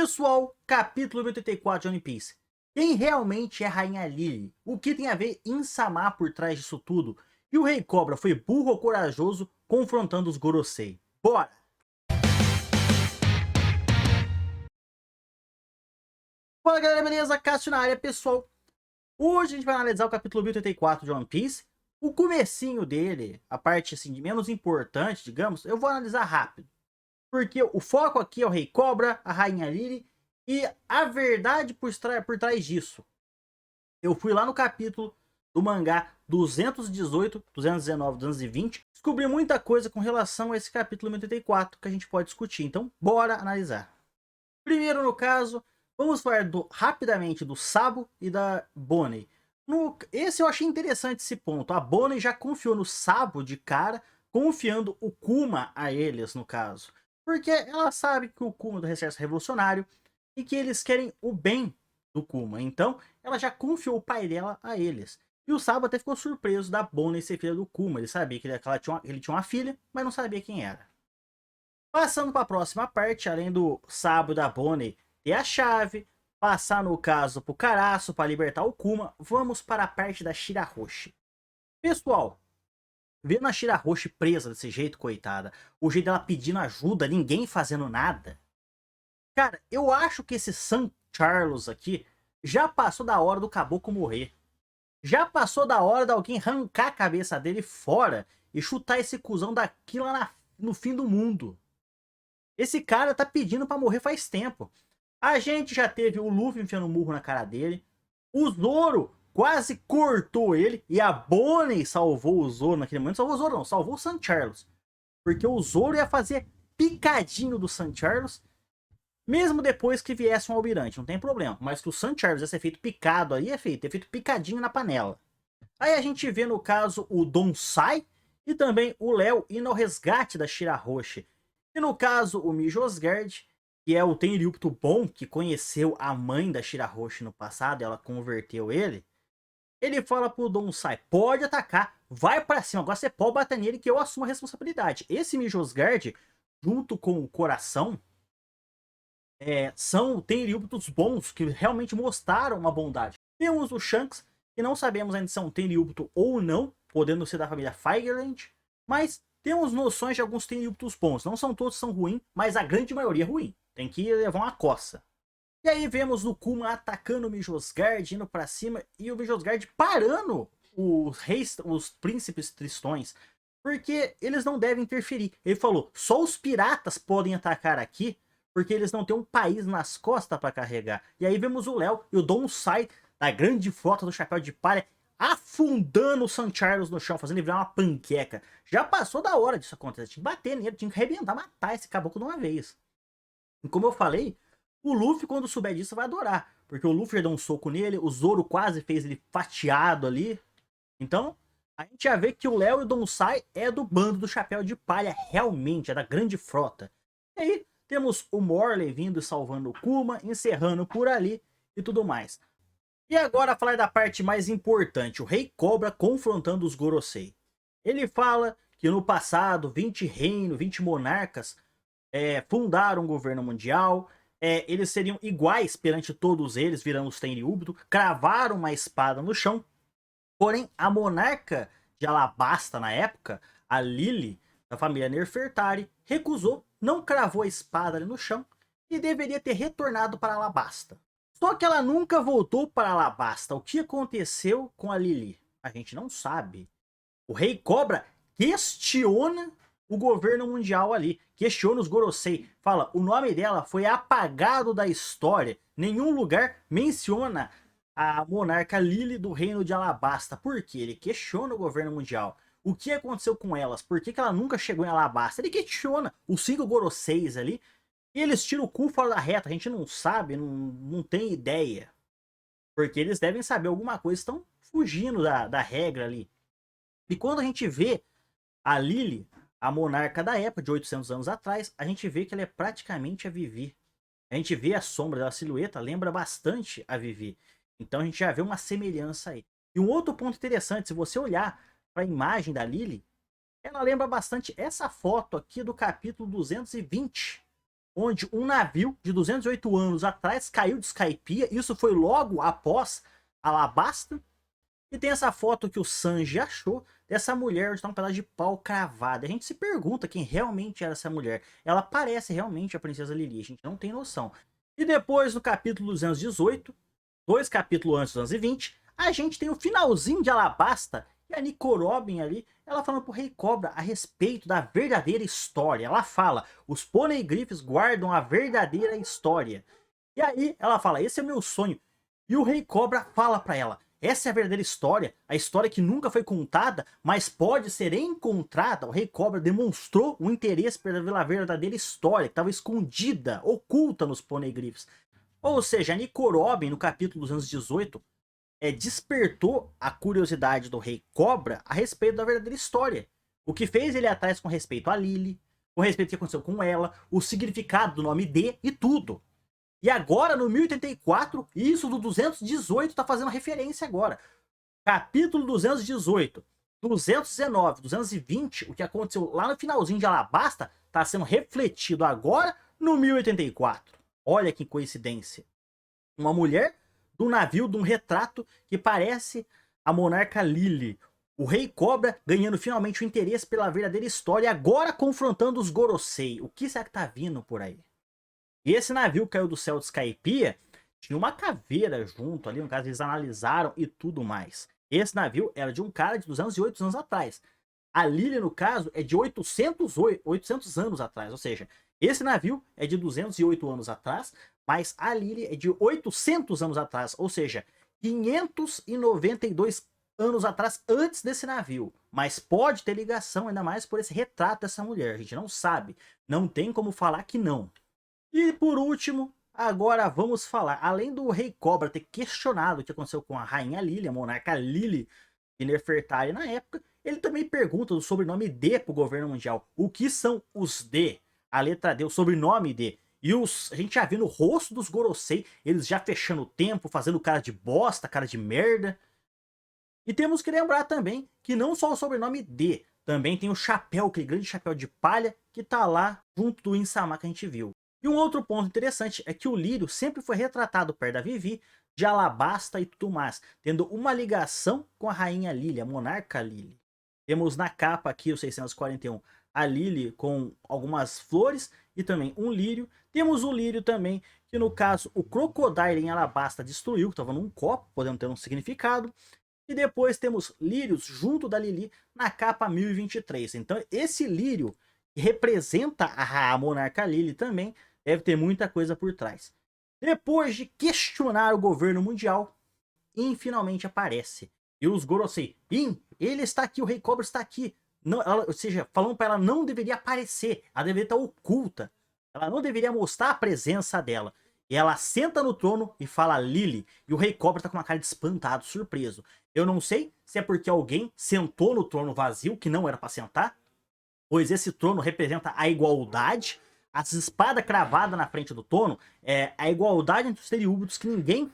Pessoal, capítulo 84 de One Piece. Quem realmente é a Rainha Lily? O que tem a ver Insama por trás disso tudo? E o Rei Cobra foi burro ou corajoso confrontando os Gorosei? Bora! Fala galera, beleza? Cássio na área, pessoal. Hoje a gente vai analisar o capítulo 1084 de One Piece. O comecinho dele, a parte assim de menos importante, digamos, eu vou analisar rápido. Porque o foco aqui é o Rei Cobra, a Rainha Lily e a verdade por trás disso. Eu fui lá no capítulo do mangá 218, 219, 220. Descobri muita coisa com relação a esse capítulo 1084 que a gente pode discutir. Então, bora analisar. Primeiro, no caso, vamos falar rapidamente do Sabo e da Bonnie. Esse eu achei interessante esse ponto. A Bonnie já confiou no Sabo de cara, confiando o Kuma a eles, no caso. Porque ela sabe que o Kuma é do Recesso Revolucionário e que eles querem o bem do Kuma. Então, ela já confiou o pai dela a eles. E o Sabo até ficou surpreso da Bonnie ser filha do Kuma. Ele sabia que ele tinha uma filha, mas não sabia quem era. Passando para a próxima parte, além do Sabo e da Bonnie ter a chave, passar no caso pro Caraço para libertar o Kuma, vamos para a parte da Shirahoshi. Pessoal, vendo a Shirahoshi presa desse jeito, coitada, o jeito dela pedindo ajuda, ninguém fazendo nada. Cara, eu acho que esse San Carlos aqui já passou da hora do caboclo morrer. Já passou da hora de alguém arrancar a cabeça dele fora e chutar esse cuzão daqui lá no fim do mundo. Esse cara tá pedindo pra morrer faz tempo. A gente já teve o Luffy enfiando um murro na cara dele. O Zoro quase cortou ele. E a Bonnie salvou o Zoro naquele momento. Salvou o Zoro não, salvou o San Carlos. Porque o Zoro ia fazer picadinho do San Carlos. Mesmo depois que viesse um almirante, não tem problema. Mas que o San Carlos ia ser feito picado aí, é feito picadinho na panela. Aí a gente vê no caso o Don Sai e também o Léo indo ao resgate da Shirahoshi. E no caso o Mijosgard, que é o Tenryubito bom, que conheceu a mãe da Shirahoshi no passado, ela converteu ele. Ele fala pro Don Sai, pode atacar, vai pra cima, agora você pode bater nele que eu assumo a responsabilidade. Esse Mijosgard, junto com o Coração, são Tenryubitos bons, que realmente mostraram uma bondade. Temos o Shanks, que não sabemos ainda se são Tenryubito ou não, podendo ser da família Fireland, mas temos noções de alguns Tenryubitos bons. Não são todos são ruins, mas a grande maioria é ruim. Tem que levar uma coça. E aí vemos o Kuma atacando o Mijosgard, indo pra cima, e o Mijosgard parando os príncipes tristões, porque eles não devem interferir. Ele falou, só os piratas podem atacar aqui, porque eles não têm um país nas costas para carregar. E aí vemos o Léo e o Don Sai, da grande frota do Chapéu de Palha, afundando o San Carlos no chão, fazendo ele virar uma panqueca. Já passou da hora disso acontecer. Tinha que bater nele, tinha que arrebentar, matar esse caboclo de uma vez. E como eu falei, o Luffy, quando souber disso, vai adorar. Porque o Luffy já deu um soco nele, o Zoro quase fez ele fatiado ali. Então, a gente já vê que o Léo e o Don Sai é do bando do Chapéu de Palha, realmente, é da grande frota. E aí, temos o Morley vindo salvando o Kuma, encerrando por ali e tudo mais. E agora falar da parte mais importante, o Rei Cobra confrontando os Gorosei. Ele fala que no passado 20 reinos, 20 monarcas fundaram um governo mundial, eles seriam iguais perante todos eles, virando os Tenryubito, cravaram uma espada no chão. Porém, a monarca de Alabasta na época, a Lily, da família Nefertari, recusou, não cravou a espada ali no chão e deveria ter retornado para Alabasta. Só que ela nunca voltou para Alabasta. O que aconteceu com a Lily? A gente não sabe. O Rei Cobra questiona o governo mundial ali, questiona os Gorosei, fala, o nome dela foi apagado da história, nenhum lugar menciona a monarca Lily do reino de Alabasta. Por quê? Ele questiona o governo mundial. O que aconteceu com elas? Por que ela nunca chegou em Alabasta? Ele questiona os 5 Goroseis ali. E eles tiram o cu fora da reta. A gente não sabe, não tem ideia. Porque eles devem saber alguma coisa. Estão fugindo da regra ali. E quando a gente vê a Lily, a monarca da época, de 800 anos atrás, a gente vê que ela é praticamente a Vivi. A gente vê a sombra da silhueta, lembra bastante a Vivi. Então a gente já vê uma semelhança aí. E um outro ponto interessante, se você olhar para a imagem da Lily, ela lembra bastante essa foto aqui do capítulo 220, onde um navio de 208 anos atrás caiu de Skypiea. Isso foi logo após Alabasta. E tem essa foto que o Sanji achou dessa mulher onde tá um pedaço de pau cravado. A gente se pergunta quem realmente era essa mulher. Ela parece realmente a Princesa Lily, a gente não tem noção. E depois, no capítulo 218, 2 capítulos antes do 220, a gente tem o finalzinho de Alabasta e a Nico Robin ali, ela falando pro Rei Cobra a respeito da verdadeira história. Ela fala, os Poneglyphs guardam a verdadeira história. E aí ela fala, esse é o meu sonho. E o Rei Cobra fala pra ela, essa é a verdadeira história, a história que nunca foi contada, mas pode ser encontrada. O Rei Cobra demonstrou um interesse pela verdadeira história, que estava escondida, oculta nos Poneglyphs. Ou seja, a Nico Robin, no capítulo 218, despertou a curiosidade do Rei Cobra a respeito da verdadeira história. O que fez ele ir atrás com respeito a Lily, com respeito ao que aconteceu com ela, o significado do nome D e tudo. E agora, no 1084, isso do 218 tá fazendo referência agora. Capítulo 218, 219, 220, o que aconteceu lá no finalzinho de Alabasta, tá sendo refletido agora no 1084. Olha que coincidência. Uma mulher do navio de um retrato que parece a monarca Lily. O Rei Cobra ganhando finalmente o interesse pela verdadeira história, agora confrontando os Gorosei. O que será que tá vindo por aí? E esse navio caiu do céu de Skypiea, tinha uma caveira junto ali, no caso eles analisaram e tudo mais. Esse navio era de um cara de 208 anos atrás. A Lily, no caso, é de 800 anos atrás, ou seja, esse navio é de 208 anos atrás, mas a Lily é de 800 anos atrás, ou seja, 592 anos atrás antes desse navio. Mas pode ter ligação, ainda mais por esse retrato dessa mulher, a gente não sabe, não tem como falar que não. E por último, agora vamos falar, além do Rei Cobra ter questionado o que aconteceu com a Rainha Lily, a monarca Lily de Nefertari na época, ele também pergunta do sobrenome D para o governo mundial. O que são os D? A letra D, o sobrenome D. E a gente já viu no rosto dos Gorosei, eles já fechando o tempo, fazendo cara de bosta, cara de merda. E temos que lembrar também que não só o sobrenome D, também tem o chapéu, aquele grande chapéu de palha que tá lá junto do Insama que a gente viu. E um outro ponto interessante é que o Lírio sempre foi retratado perto da Vivi, de Alabasta e tudo mais, tendo uma ligação com a Rainha Lily, a monarca Lily. Temos na capa aqui, o 641, a Lily com algumas flores e também um lírio. Temos o lírio também, que no caso o Crocodile em Alabasta destruiu, que estava num copo, podendo ter um significado. E depois temos lírios junto da Lily na capa 1023. Então esse lírio que representa a monarca Lily também deve ter muita coisa por trás. Depois de questionar o governo mundial, In finalmente aparece. E os Gorosei, In, ele está aqui, o Rei Cobra está aqui. Não, ou seja, falando para ela não deveria aparecer, ela deveria estar oculta. Ela não deveria mostrar a presença dela. E ela senta no trono e fala Lily. E o Rei Cobra está com uma cara de espantado, surpreso. Eu não sei se é porque alguém sentou no trono vazio, que não era para sentar, pois esse trono representa a igualdade. As espadas cravadas na frente do trono é a igualdade entre os teriúbitos, que ninguém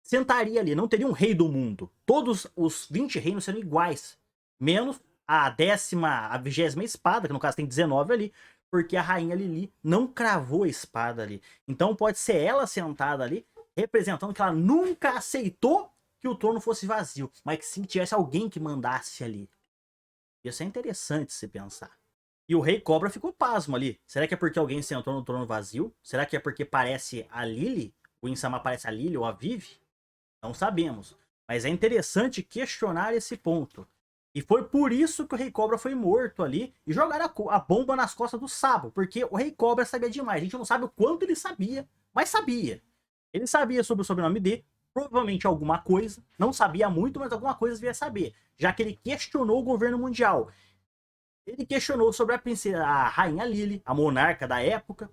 sentaria ali, não teria um rei do mundo. Todos os 20 reinos seriam iguais, menos a 20ª espada, que no caso tem 19 ali, porque a Rainha Lily não cravou a espada ali. Então pode ser ela sentada ali, representando que ela nunca aceitou que o trono fosse vazio, mas que sim tivesse alguém que mandasse ali. Isso é interessante se pensar. E o Rei Cobra ficou pasmo ali. Será que é porque alguém sentou no trono vazio? Será que é porque parece a Lily? O Insama parece a Lily ou a Vivi? Não sabemos. Mas é interessante questionar esse ponto. E foi por isso que o Rei Cobra foi morto ali e jogaram a bomba nas costas do Sabo. Porque o Rei Cobra sabia demais. A gente não sabe o quanto ele sabia, mas sabia. Ele sabia sobre o sobrenome D, provavelmente alguma coisa. Não sabia muito, mas alguma coisa devia saber. Já que ele questionou o governo mundial. Ele questionou sobre a Rainha Lily, a monarca da época.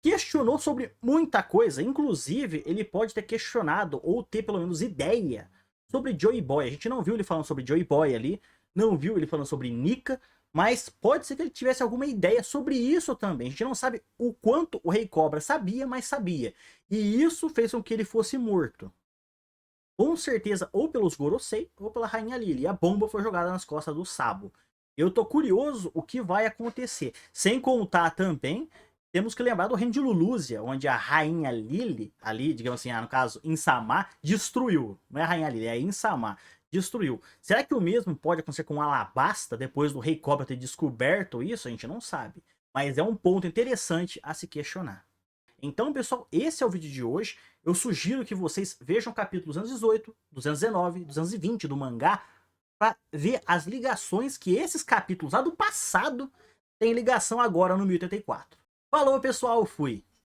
Questionou sobre muita coisa. Inclusive, ele pode ter questionado ou ter pelo menos ideia sobre Joy Boy. A gente não viu ele falando sobre Joy Boy ali. Não viu ele falando sobre Nika. Mas pode ser que ele tivesse alguma ideia sobre isso também. A gente não sabe o quanto o Rei Cobra sabia, mas sabia. E isso fez com que ele fosse morto. Com certeza, ou pelos Gorosei, ou pela Rainha Lily. E a bomba foi jogada nas costas do Sabo. Eu tô curioso o que vai acontecer. Sem contar também temos que lembrar do reino de Lulúzia, onde a rainha Lily, ali, digamos assim, no caso, Insama, destruiu. Não é a rainha Lily, é Insama, destruiu. Será que o mesmo pode acontecer com Alabasta, depois do Rei Cobra ter descoberto isso? A gente não sabe. Mas é um ponto interessante a se questionar. Então, pessoal, esse é o vídeo de hoje. Eu sugiro que vocês vejam o capítulo 218, 219, 220 do mangá, para ver as ligações que esses capítulos lá do passado têm ligação agora no 1084. Falou, pessoal, fui!